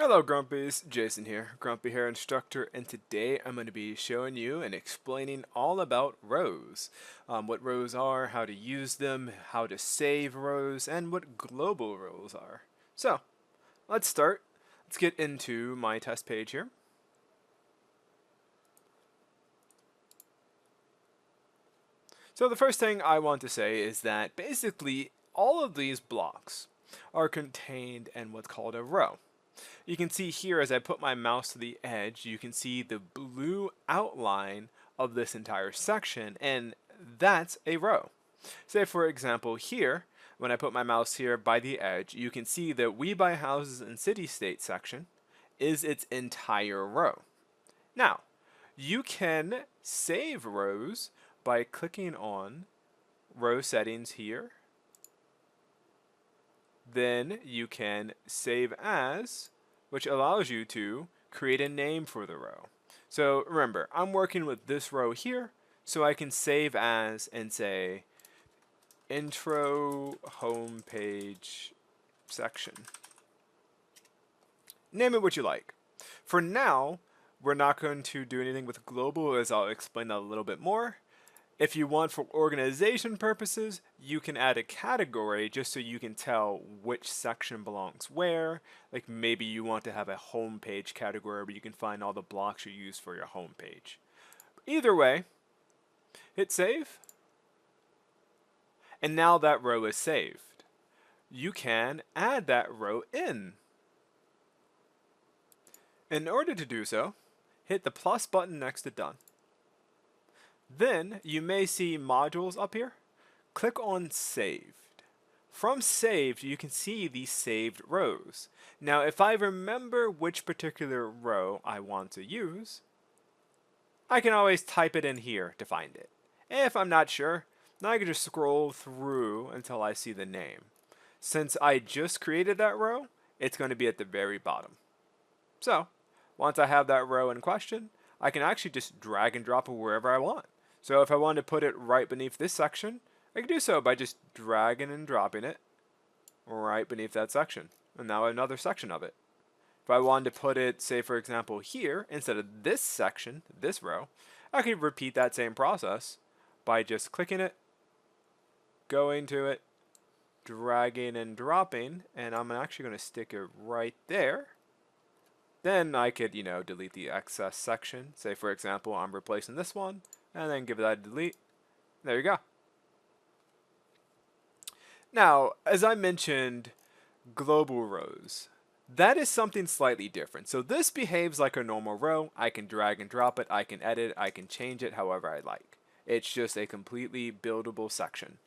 Hello Grumpies, Jason here, Grumpy Hair Instructor, and today I'm going to be showing you and explaining all about rows. What rows are, how to use them, how to save rows, and what global rows are. So, let's start. Let's get into my test page here. So the first thing I want to say is that basically all of these blocks are contained in what's called a row. You can see here as I put my mouse to the edge, you can see the blue outline of this entire section, and that's a row. Say for example here, when I put my mouse here by the edge, you can see that We Buy Houses and City State section is its entire row. Now, you can save rows by clicking on row settings here. Then you can save as, which allows you to create a name for the row. So remember, I'm working with this row here, so I can save as and say intro homepage section. Name it what you like. For now, we're not going to do anything with global, as I'll explain that a little bit more. If you want, for organization purposes, you can add a category just so you can tell which section belongs where. Like maybe you want to have a home page category where you can find all the blocks you use for your home page. Either way, hit save. And now that row is saved. You can add that row in. In order to do so, hit the plus button next to done. Then you may see modules up here. Click on saved. From saved, you can see these saved rows. Now, if I remember which particular row I want to use, I can always type it in here to find it. If I'm not sure, then I can just scroll through until I see the name. Since I just created that row, it's going to be at the very bottom. So, once I have that row in question, I can actually just drag and drop it wherever I want. So if I want to put it right beneath this section, I can do so by just dragging and dropping it right beneath that section. And now another section of it. If I wanted to put it, say for example, here, instead of this section, this row, I could repeat that same process by just clicking it, going to it, dragging and dropping, and I'm actually going to stick it right there. Then I could, delete the excess section. Say for example, I'm replacing this one, and then give that a delete. There you go. Now, as I mentioned, global rows. That is something slightly different. So this behaves like a normal row. I can drag and drop it, I can edit, I can change it however I like. It's just a completely buildable section.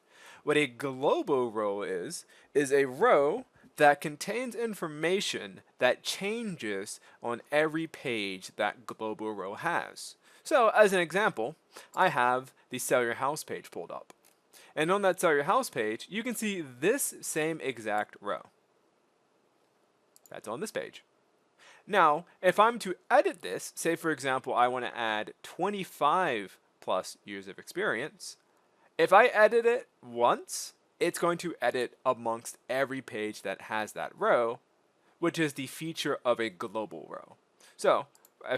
What a global row is a row that contains information that changes on every page that global row has. So as an example, I have the Sell Your House page pulled up. And on that Sell Your House page, you can see this same exact row. That's on this page. Now, if I'm to edit this, say for example, I want to add 25 plus years of experience. If I edit it once, it's going to edit amongst every page that has that row, which is the feature of a global row. So,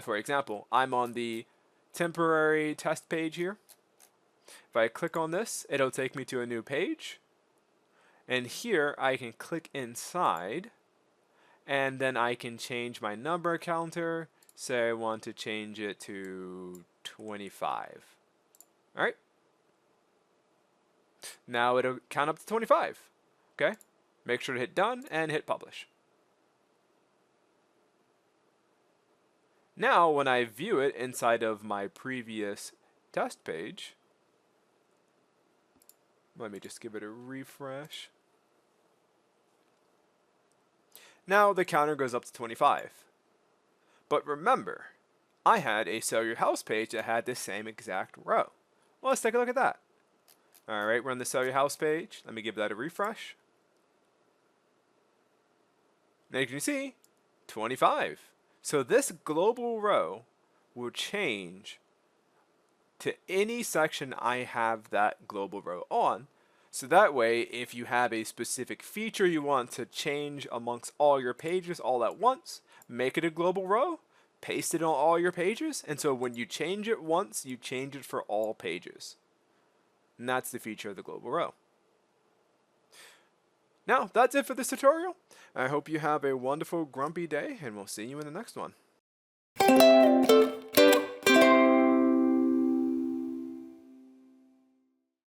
for example, I'm on the temporary test page here. If I click on this, it'll take me to a new page. And here I can click inside, and then I can change my number counter. Say I want to change it to 25. All right. Now it'll count up to 25. Okay. Make sure to hit done and hit publish. Now, when I view it inside of my previous test page, let me just give it a refresh. Now the counter goes up to 25. But remember, I had a Sell Your House page that had the same exact row. Well, let's take a look at that. Alright, we're on the Sell Your House page. Let me give that a refresh. Now you can see 25. So this global row will change to any section I have that global row on. So that way, if you have a specific feature you want to change amongst all your pages all at once, make it a global row, paste it on all your pages, and so when you change it once, you change it for all pages. And that's the feature of the global row. Now, that's it for this tutorial. I hope you have a wonderful grumpy day, and we'll see you in the next one.